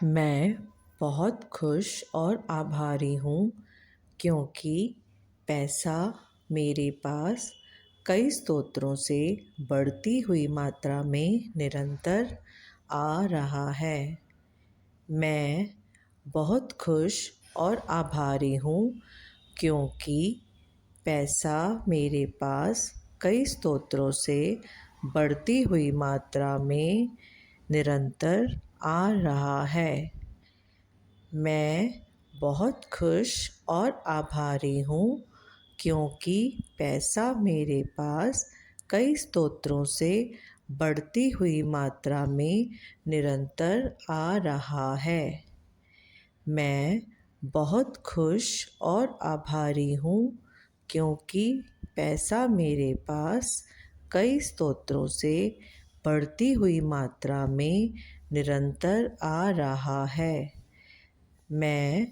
मैं बहुत खुश और आभारी हूँ क्योंकि पैसा मेरे पास कई स्रोतों से बढ़ती हुई मात्रा में निरंतर आ रहा है। मैं बहुत खुश और आभारी हूँ क्योंकि पैसा मेरे पास कई स्रोतों से बढ़ती हुई मात्रा में निरंतर आ रहा है। मैं बहुत खुश और आभारी हूँ क्योंकि पैसा मेरे पास कई स्रोतों से बढ़ती हुई मात्रा में निरंतर आ रहा है। मैं बहुत खुश और आभारी हूँ क्योंकि पैसा मेरे पास कई स्रोतों से बढ़ती हुई मात्रा में निरंतर आ रहा है। मैं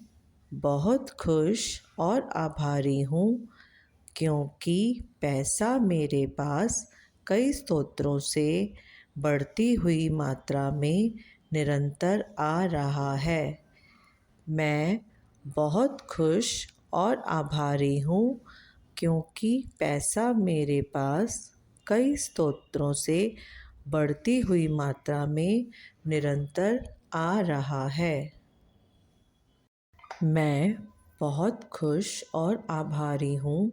बहुत खुश और आभारी हूँ क्योंकि पैसा मेरे पास कई स्रोतों से बढ़ती हुई मात्रा में निरंतर आ रहा है। मैं बहुत खुश और आभारी हूँ क्योंकि पैसा मेरे पास कई स्रोतों से बढ़ती हुई मात्रा में निरंतर आ रहा है। मैं बहुत खुश और आभारी हूँ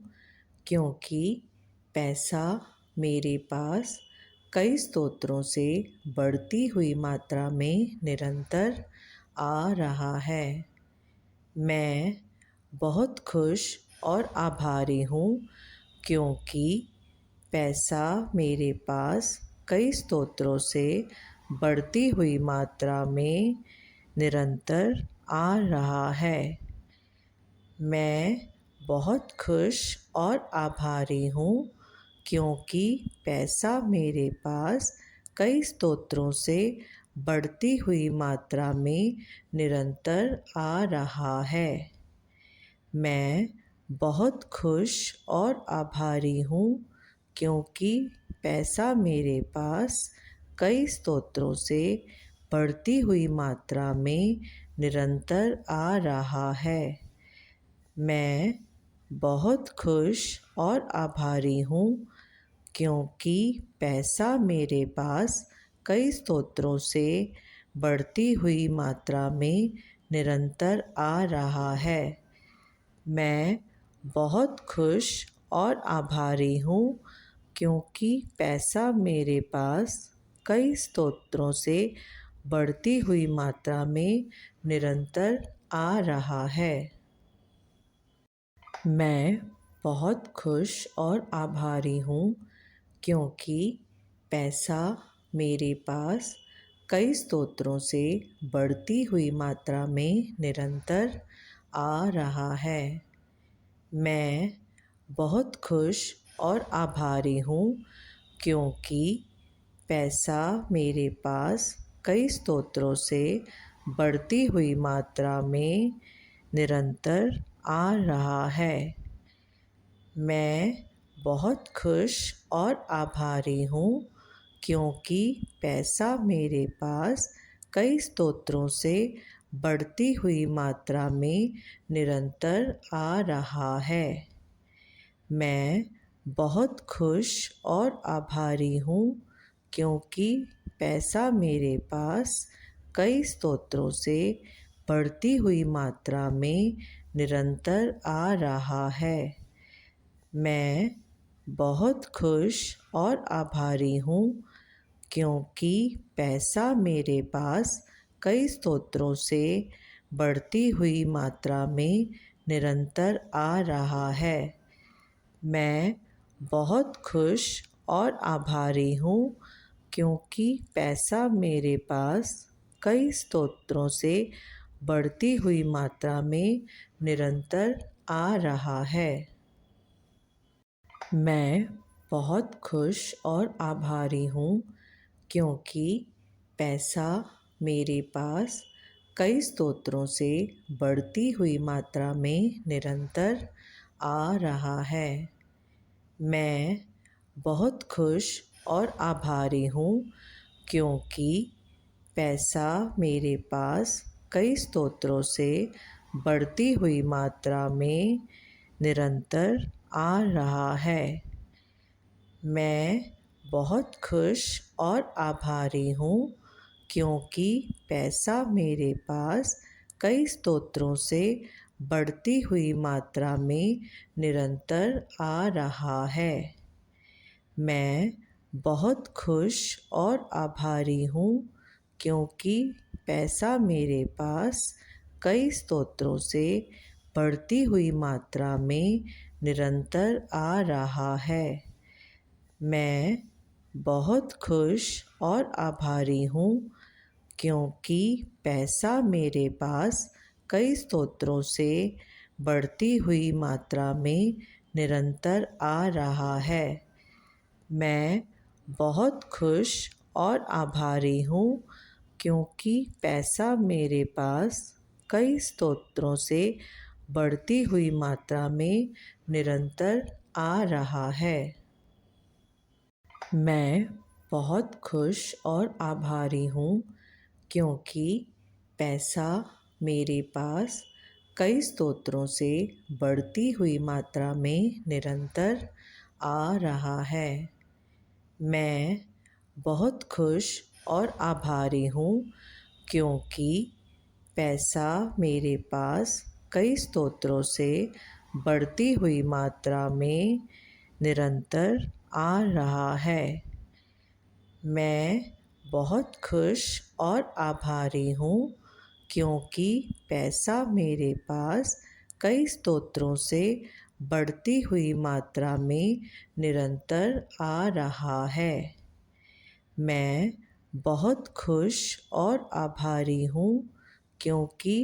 क्योंकि पैसा मेरे पास कई स्रोतों से बढ़ती हुई मात्रा में निरंतर आ रहा है। मैं बहुत खुश और आभारी हूँ क्योंकि पैसा मेरे पास कई स्रोतों से बढ़ती हुई मात्रा में निरंतर आ रहा है। मैं बहुत खुश और आभारी हूँ क्योंकि पैसा मेरे पास कई स्रोतों से बढ़ती हुई मात्रा में निरंतर आ रहा है। मैं बहुत खुश और आभारी हूँ क्योंकि पैसा मेरे पास कई स्रोतों से बढ़ती हुई मात्रा में निरंतर आ रहा है। मैं बहुत खुश और आभारी हूँ क्योंकि पैसा मेरे पास कई स्रोतों से बढ़ती हुई मात्रा में निरंतर आ रहा है। मैं बहुत खुश और आभारी हूँ क्योंकि पैसा मेरे पास कई स्रोतों से बढ़ती हुई मात्रा में निरंतर आ रहा है। मैं बहुत खुश और आभारी हूँ क्योंकि पैसा मेरे पास कई स्रोतों से बढ़ती हुई मात्रा में निरंतर आ रहा है। मैं बहुत खुश और आभारी हूँ क्योंकि पैसा मेरे पास कई स्रोतों से बढ़ती हुई मात्रा में निरंतर आ रहा है। मैं बहुत खुश और आभारी हूँ क्योंकि पैसा मेरे पास कई स्रोतों से बढ़ती हुई मात्रा में निरंतर आ रहा है। मैं बहुत खुश और आभारी हूँ क्योंकि पैसा मेरे पास कई स्रोतों से बढ़ती हुई मात्रा में निरंतर आ रहा है। मैं बहुत खुश और आभारी हूँ क्योंकि पैसा मेरे पास कई स्रोतों से बढ़ती हुई मात्रा में निरंतर आ रहा है। मैं बहुत खुश और आभारी हूँ क्योंकि पैसा मेरे पास कई स्रोतों से बढ़ती हुई मात्रा में निरंतर आ रहा है। मैं बहुत खुश और आभारी हूँ क्योंकि पैसा मेरे पास कई स्रोतों से बढ़ती हुई मात्रा में निरंतर आ रहा है। मैं बहुत खुश और आभारी हूँ क्योंकि पैसा मेरे पास कई स्रोतों से बढ़ती हुई मात्रा में निरंतर आ रहा है। मैं बहुत खुश और आभारी हूँ क्योंकि पैसा मेरे पास कई स्रोतों से बढ़ती हुई मात्रा में निरंतर आ रहा है। मैं बहुत खुश और आभारी हूँ क्योंकि पैसा मेरे पास कई स्रोतों से बढ़ती हुई मात्रा में निरंतर आ रहा है। मैं बहुत खुश और आभारी हूँ क्योंकि पैसा मेरे पास कई स्रोतों से बढ़ती हुई मात्रा में निरंतर आ रहा है। मैं बहुत खुश और आभारी हूँ क्योंकि पैसा मेरे पास कई स्रोतों से बढ़ती हुई मात्रा में निरंतर आ रहा है। मैं बहुत खुश और आभारी हूँ क्योंकि पैसा मेरे पास कई स्रोतों से बढ़ती हुई मात्रा में निरंतर आ रहा है। मैं बहुत खुश और आभारी हूँ क्योंकि पैसा मेरे पास कई स्रोतों से बढ़ती हुई मात्रा में निरंतर आ रहा है। मैं बहुत खुश और आभारी हूँ क्योंकि पैसा मेरे पास कई स्रोतों से बढ़ती हुई मात्रा में निरंतर आ रहा है। मैं बहुत खुश और आभारी हूँ क्योंकि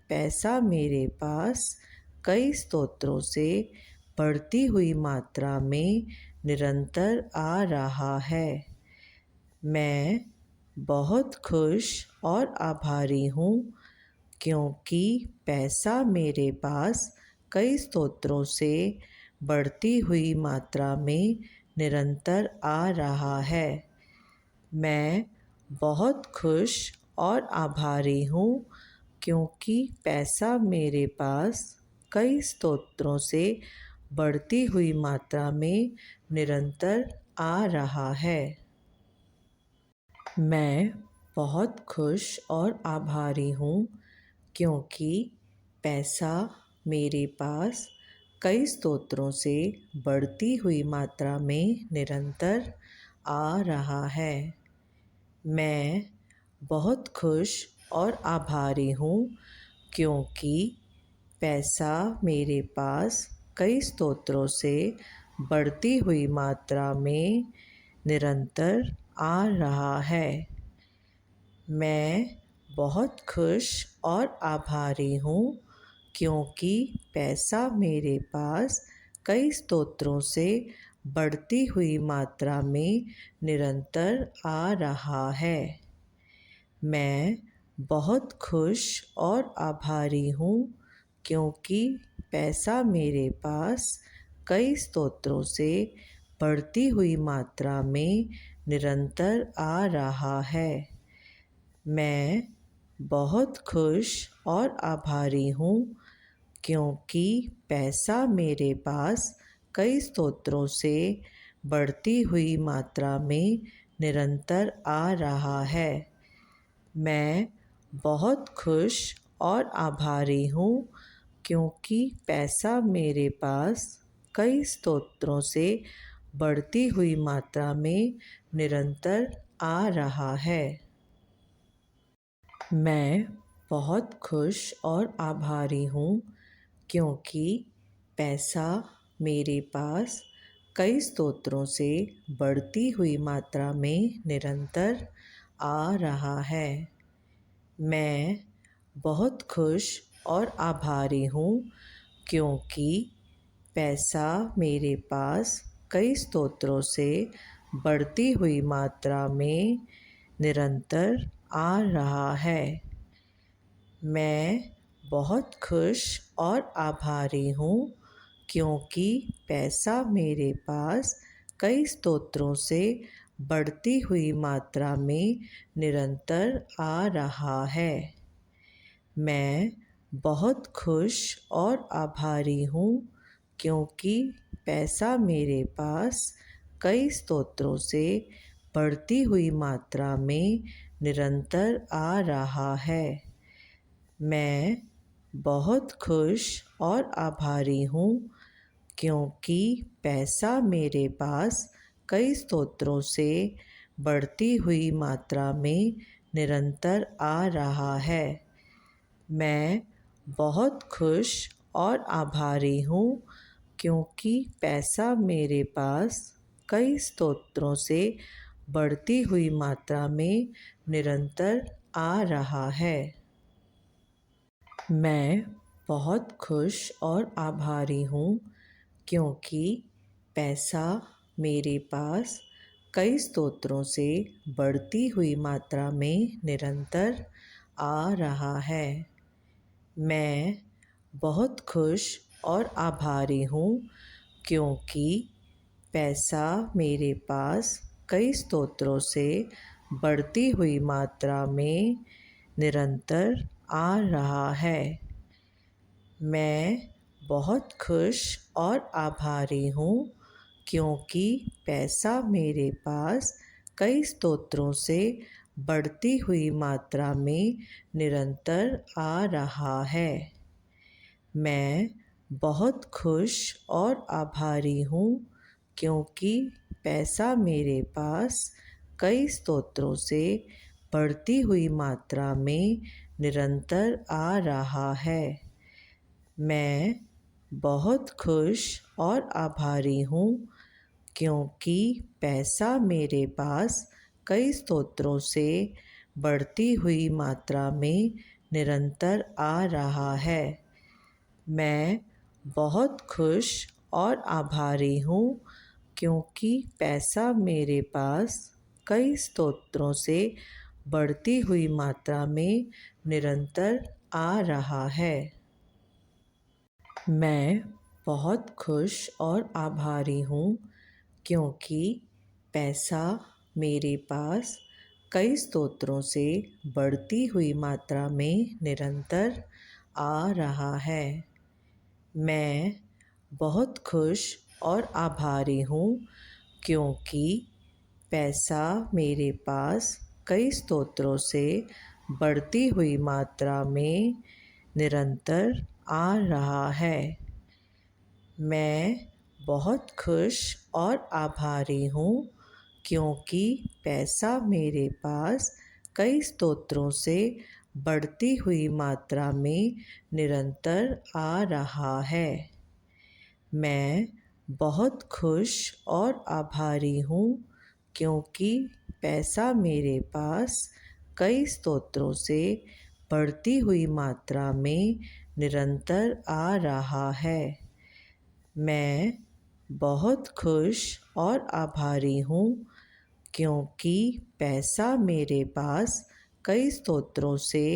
पैसा मेरे पास कई स्रोतों से बढ़ती हुई मात्रा में निरंतर आ रहा है। मैं बहुत खुश और आभारी हूँ क्योंकि पैसा मेरे पास कई स्रोतों से बढ़ती हुई मात्रा में निरंतर आ रहा है। मैं बहुत खुश और आभारी हूँ क्योंकि पैसा मेरे पास कई स्रोतों से बढ़ती हुई मात्रा में निरंतर आ रहा है। मैं बहुत खुश और आभारी हूँ क्योंकि पैसा मेरे पास कई स्रोतों से बढ़ती हुई मात्रा में निरंतर आ रहा है। मैं बहुत खुश और आभारी हूँ क्योंकि पैसा मेरे पास कई स्रोतों से बढ़ती हुई मात्रा में निरंतर आ रहा है। मैं बहुत खुश और आभारी हूँ क्योंकि पैसा मेरे पास कई स्रोतों से बढ़ती हुई मात्रा में निरंतर आ रहा है। मैं बहुत खुश और आभारी हूँ क्योंकि पैसा मेरे पास कई स्रोतों से बढ़ती हुई मात्रा में निरंतर आ रहा है। मैं बहुत खुश और आभारी हूँ क्योंकि पैसा मेरे पास कई स्रोतों से बढ़ती हुई मात्रा में निरंतर आ रहा है। मैं बहुत खुश और आभारी हूँ क्योंकि पैसा मेरे पास कई स्रोतों से बढ़ती हुई मात्रा में निरंतर आ रहा है। मैं बहुत खुश और आभारी हूँ क्योंकि पैसा मेरे पास कई स्रोतों से बढ़ती हुई मात्रा में निरंतर आ रहा है। मैं बहुत खुश और आभारी हूँ क्योंकि पैसा मेरे पास कई स्रोतों से बढ़ती हुई मात्रा में निरंतर आ रहा है। मैं बहुत खुश और आभारी हूँ क्योंकि पैसा मेरे पास कई स्रोतों से बढ़ती हुई मात्रा में निरंतर आ रहा है। मैं बहुत खुश और आभारी हूँ क्योंकि पैसा मेरे पास कई स्रोतों से बढ़ती हुई मात्रा में निरंतर आ रहा है। मैं बहुत खुश और आभारी हूँ क्योंकि पैसा मेरे पास कई स्रोतों से बढ़ती हुई मात्रा में निरंतर आ रहा है। मैं बहुत खुश और आभारी हूँ क्योंकि पैसा मेरे पास कई स्रोतों से बढ़ती हुई मात्रा में निरंतर आ रहा है। मैं बहुत खुश और आभारी हूँ क्योंकि पैसा मेरे पास कई स्रोतों से बढ़ती हुई मात्रा में निरंतर आ रहा है। मैं बहुत खुश और आभारी हूँ क्योंकि पैसा मेरे पास कई स्रोतों से बढ़ती हुई मात्रा में निरंतर आ रहा है। मैं बहुत खुश और आभारी हूँ क्योंकि पैसा मेरे पास कई स्रोतों से बढ़ती हुई मात्रा में निरंतर आ रहा है। मैं बहुत खुश और आभारी हूँ क्योंकि पैसा मेरे पास कई स्रोतों से बढ़ती हुई मात्रा में निरंतर आ रहा है। मैं बहुत खुश और आभारी हूँ क्योंकि पैसा मेरे पास कई स्रोतों से बढ़ती हुई मात्रा में निरंतर आ रहा है। मैं बहुत खुश और आभारी हूँ क्योंकि पैसा मेरे पास कई स्रोतों से बढ़ती हुई मात्रा में निरंतर आ रहा है। मैं बहुत खुश और आभारी हूँ क्योंकि पैसा मेरे पास कई स्रोतों से बढ़ती हुई मात्रा में निरंतर आ रहा है। मैं बहुत खुश और आभारी हूँ क्योंकि पैसा मेरे पास कई स्रोतों से बढ़ती हुई मात्रा में निरंतर आ रहा है। मैं बहुत खुश और आभारी हूँ क्योंकि पैसा मेरे पास कई स्रोतों से बढ़ती हुई मात्रा में निरंतर आ रहा है। मैं बहुत खुश और आभारी हूँ क्योंकि पैसा मेरे पास कई स्रोतों से बढ़ती हुई मात्रा में निरंतर आ रहा है। मैं बहुत खुश और आभारी हूँ क्योंकि पैसा मेरे पास कई स्रोतों से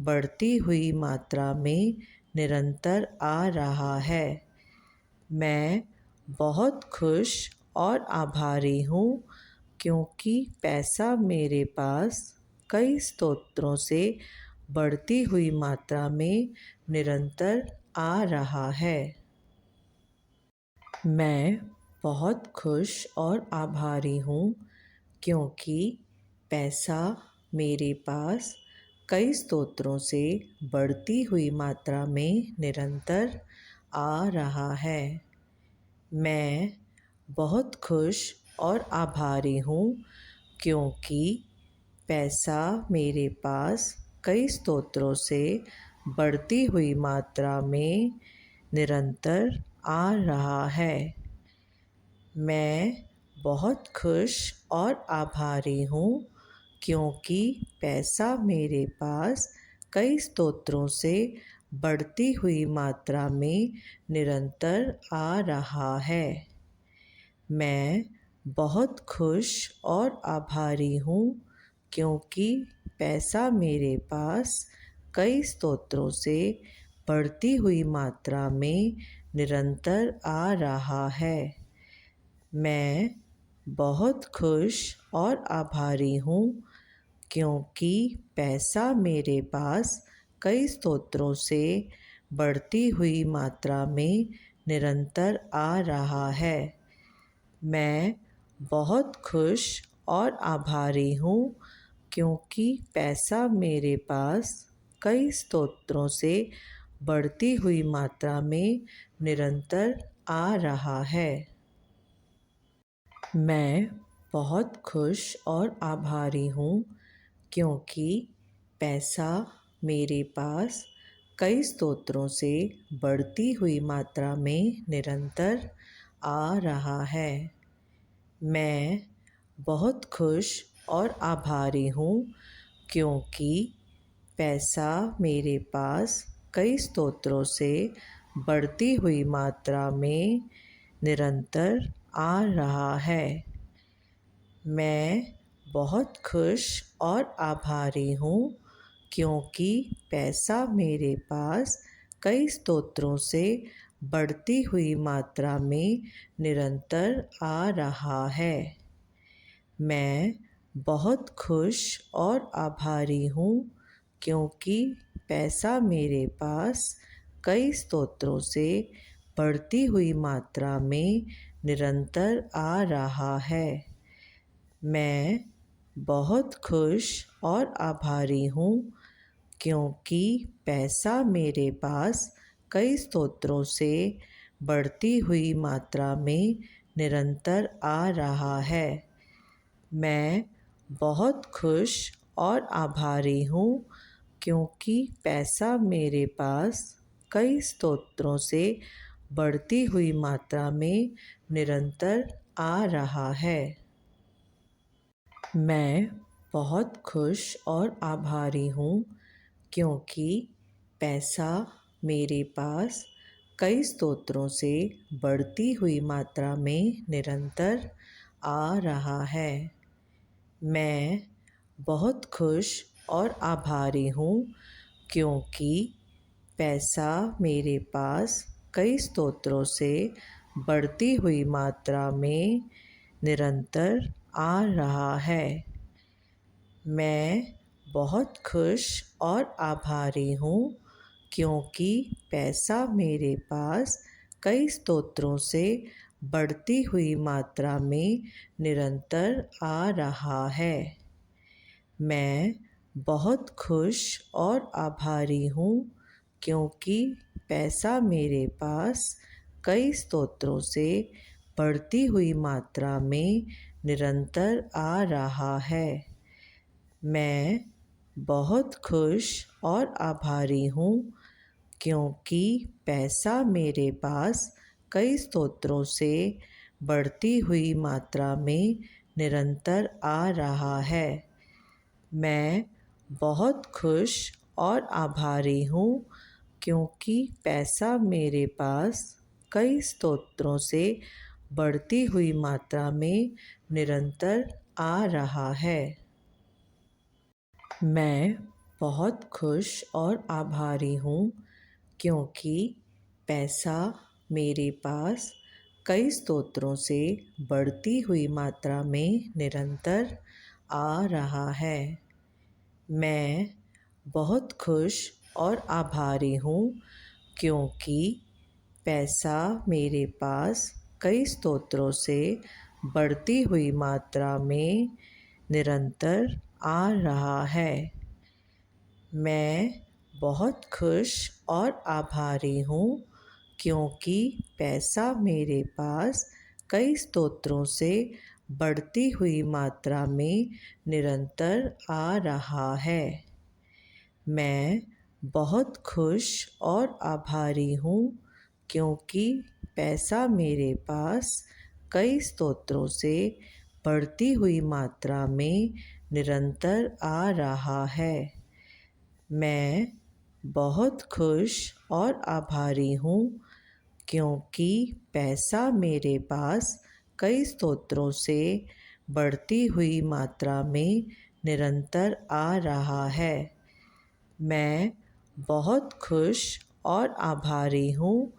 बढ़ती हुई मात्रा में निरंतर आ रहा है। मैं बहुत खुश और आभारी हूँ क्योंकि पैसा मेरे पास कई स्रोतों से बढ़ती हुई मात्रा में निरंतर आ रहा है। मैं बहुत खुश और आभारी हूँ क्योंकि पैसा मेरे पास कई स्रोतों से बढ़ती हुई मात्रा में निरंतर आ रहा है। मैं बहुत खुश और आभारी हूँ क्योंकि पैसा मेरे पास कई स्रोतों से बढ़ती हुई मात्रा में निरंतर आ रहा है। मैं बहुत खुश और आभारी हूँ क्योंकि पैसा मेरे पास कई स्रोतों से बढ़ती हुई मात्रा में निरंतर आ रहा है। मैं बहुत खुश और आभारी हूँ क्योंकि पैसा मेरे पास कई स्रोतों से बढ़ती हुई मात्रा में निरंतर आ रहा है। मैं बहुत खुश और आभारी हूँ क्योंकि पैसा मेरे पास कई स्रोतों से बढ़ती हुई मात्रा में निरंतर आ रहा है। मैं बहुत खुश और आभारी हूँ क्योंकि पैसा मेरे पास कई स्रोतों से बढ़ती हुई मात्रा में निरंतर आ रहा है। मैं बहुत खुश और आभारी हूँ क्योंकि पैसा मेरे पास कई स्रोतों से बढ़ती हुई मात्रा में निरंतर आ रहा है। मैं बहुत खुश और आभारी हूँ क्योंकि पैसा मेरे पास कई स्रोतों से बढ़ती हुई मात्रा में निरंतर आ रहा है। मैं बहुत खुश और आभारी हूँ क्योंकि पैसा मेरे पास कई स्रोतों से बढ़ती हुई मात्रा में निरंतर आ रहा है। मैं बहुत खुश और आभारी हूँ क्योंकि पैसा मेरे पास कई स्रोतों से बढ़ती हुई मात्रा में निरंतर आ रहा है। मैं बहुत खुश और आभारी हूँ क्योंकि पैसा मेरे पास कई स्रोतों से बढ़ती हुई मात्रा में निरंतर आ रहा है। मैं बहुत खुश और आभारी हूँ क्योंकि पैसा मेरे पास कई स्रोतों से बढ़ती हुई मात्रा में निरंतर आ रहा है। मैं बहुत खुश और आभारी हूँ क्योंकि पैसा मेरे पास कई स्रोतों से बढ़ती हुई मात्रा में निरंतर आ रहा है। मैं बहुत खुश और आभारी हूँ क्योंकि पैसा मेरे पास कई स्रोतों से बढ़ती हुई मात्रा में निरंतर आ रहा है। मैं बहुत खुश और आभारी हूँ क्योंकि पैसा मेरे पास कई स्रोतों से बढ़ती हुई मात्रा में निरंतर आ रहा है। मैं बहुत खुश और आभारी हूँ क्योंकि पैसा मेरे पास कई स्रोतों से बढ़ती हुई मात्रा में निरंतर आ रहा है। मैं बहुत खुश और आभारी हूँ क्योंकि पैसा मेरे पास कई स्रोतों से बढ़ती हुई मात्रा में निरंतर आ रहा है। मैं बहुत खुश और आभारी हूँ क्योंकि पैसा मेरे पास कई स्रोतों से बढ़ती हुई मात्रा में निरंतर आ रहा है। मैं बहुत खुश और आभारी हूँ क्योंकि पैसा मेरे पास कई स्रोतों से बढ़ती हुई मात्रा में निरंतर आ रहा है। मैं बहुत खुश और आभारी हूँ क्योंकि पैसा मेरे पास कई स्रोतों से बढ़ती हुई मात्रा में निरंतर आ रहा है। मैं बहुत खुश और आभारी हूँ क्योंकि पैसा मेरे पास कई स्रोतों से बढ़ती हुई मात्रा में निरंतर आ रहा है। मैं बहुत खुश और आभारी हूँ क्योंकि पैसा मेरे पास कई स्रोतों से बढ़ती हुई मात्रा में निरंतर आ रहा है। मैं बहुत खुश और आभारी हूँ क्योंकि पैसा मेरे पास कई स्रोतों से बढ़ती हुई मात्रा में निरंतर आ रहा है। मैं बहुत खुश और आभारी हूँ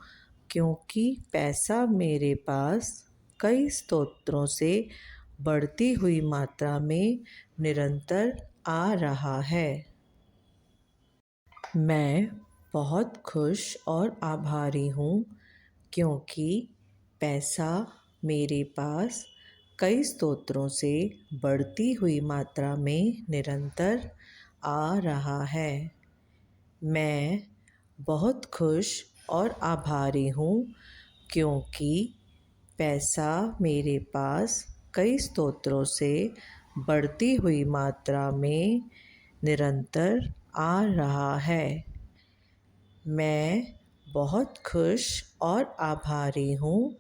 क्योंकि पैसा मेरे पास कई स्रोतों से बढ़ती हुई मात्रा में निरंतर आ रहा है। मैं बहुत खुश और आभारी हूँ क्योंकि पैसा मेरे पास कई स्रोतों से बढ़ती हुई मात्रा में निरंतर आ रहा है। मैं बहुत खुश और आभारी हूँ क्योंकि पैसा मेरे पास कई स्रोतों से बढ़ती हुई मात्रा में निरंतर आ रहा है। मैं बहुत खुश और आभारी हूँ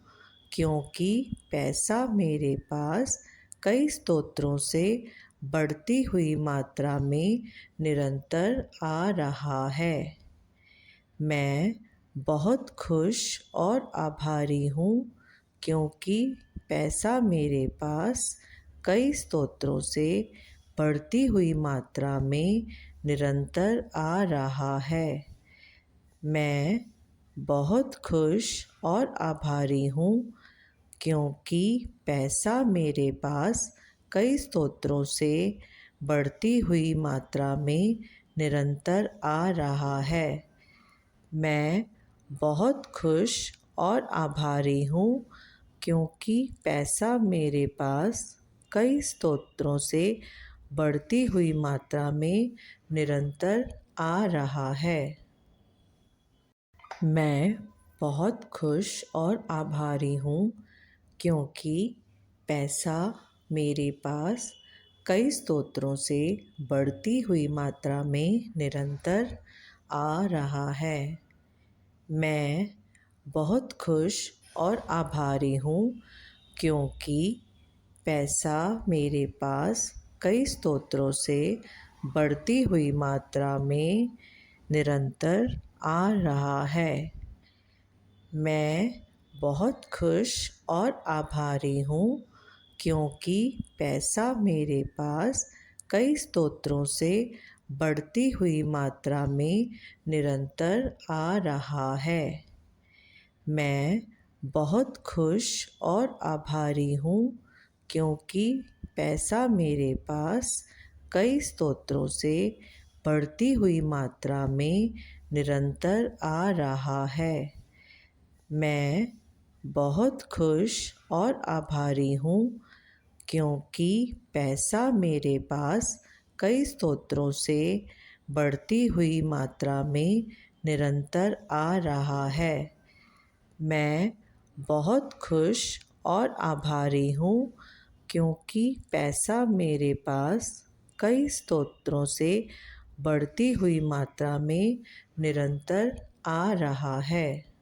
क्योंकि पैसा मेरे पास कई स्रोतों से बढ़ती हुई मात्रा में निरंतर आ रहा है। मैं बहुत खुश और आभारी हूँ क्योंकि पैसा मेरे पास कई स्रोतों से बढ़ती हुई मात्रा में निरंतर आ रहा है। मैं बहुत खुश और आभारी हूँ क्योंकि पैसा मेरे पास कई स्रोतों से बढ़ती हुई मात्रा में निरंतर आ रहा है। मैं बहुत खुश और आभारी हूँ क्योंकि पैसा मेरे पास कई स्रोतों से बढ़ती हुई मात्रा में निरंतर आ रहा है। मैं बहुत खुश और आभारी हूँ क्योंकि पैसा मेरे पास कई स्रोतों से बढ़ती हुई मात्रा में निरंतर आ रहा है। मैं बहुत खुश और आभारी हूँ क्योंकि पैसा मेरे पास कई स्रोतों से बढ़ती हुई मात्रा में निरंतर आ रहा है। मैं बहुत खुश और आभारी हूँ क्योंकि पैसा मेरे पास कई स्रोतों से बढ़ती हुई मात्रा में निरंतर आ रहा है। मैं बहुत खुश और आभारी हूँ क्योंकि पैसा मेरे पास कई स्रोतों से बढ़ती हुई मात्रा में निरंतर आ रहा है। मैं बहुत खुश और आभारी हूँ क्योंकि पैसा मेरे पास कई स्रोतों से बढ़ती हुई मात्रा में निरंतर आ रहा है। मैं बहुत खुश और आभारी हूँ क्योंकि पैसा मेरे पास कई स्रोतों से बढ़ती हुई मात्रा में निरंतर आ रहा है।